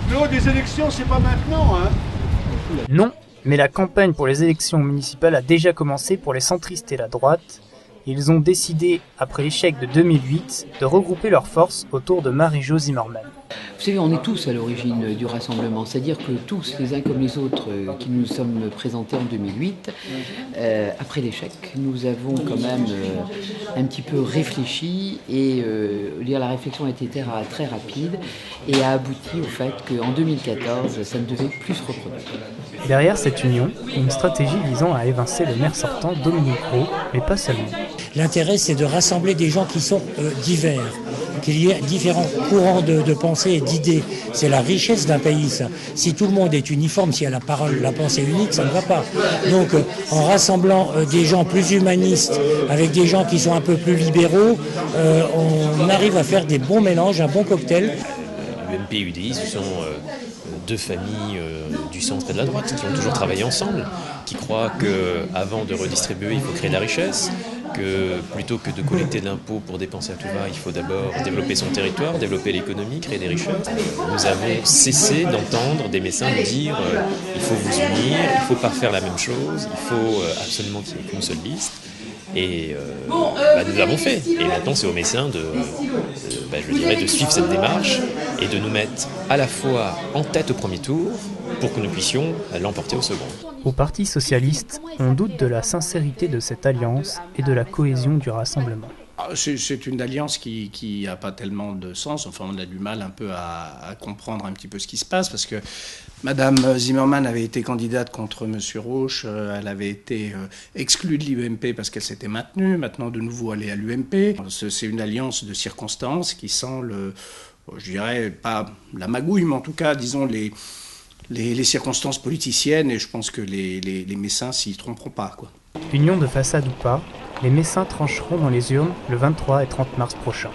Claude, les élections, c'est pas maintenant, hein? Non, mais la campagne pour les élections municipales a déjà commencé pour les centristes et la droite. Ils ont décidé, après l'échec de 2008, de regrouper leurs forces autour de Marie-Jo Zimmermann. Vous savez, on est tous à l'origine du rassemblement, c'est-à-dire que tous, les uns comme les autres, qui nous sommes présentés en 2008, après l'échec, nous avons quand même un petit peu réfléchi et la réflexion a été très rapide et a abouti au fait qu'en 2014, ça ne devait plus se reproduire. Derrière cette union, une stratégie visant à évincer le maire sortant Dominique Roux, mais pas seulement. L'intérêt, c'est de rassembler des gens qui sont divers, qu'il y ait différents courants de pensée et d'idées. C'est la richesse d'un pays, ça. Si tout le monde est uniforme, si y a la parole, la pensée unique, ça ne va pas. Donc, en rassemblant des gens plus humanistes avec des gens qui sont un peu plus libéraux, on arrive à faire des bons mélanges, un bon cocktail. UMP et UDI, ce sont deux familles du centre et de la droite qui ont toujours travaillé ensemble, qui croient qu'avant de redistribuer, il faut créer de la richesse, que plutôt que de collecter de l'impôt pour dépenser à tout va, il faut d'abord développer son territoire, développer l'économie, créer des richesses. Nous avons cessé d'entendre des médecins nous dire il faut vous unir, il ne faut pas faire la même chose, il faut absolument qu'il n'y ait qu'une seule liste. Et nous l'avons fait. Et maintenant, c'est aux médecins de suivre cette démarche et de nous mettre à la fois en tête au premier tour pour que nous puissions l'emporter au second. Au Parti socialiste, on doute de la sincérité de cette alliance et de la cohésion du rassemblement. C'est une alliance qui n'a pas tellement de sens. Enfin, on a du mal un peu à comprendre un petit peu ce qui se passe parce que Madame Zimmermann avait été candidate contre Monsieur Rauch. Elle avait été exclue de l'UMP parce qu'elle s'était maintenue. Maintenant, de nouveau, elle est à l'UMP. C'est une alliance de circonstances qui sent je dirais, pas la magouille, mais en tout cas, disons, les circonstances politiciennes. Et je pense que les Messins s'y tromperont pas, quoi. Union de façade ou pas, les Messins trancheront dans les urnes le 23 et 30 mars prochains.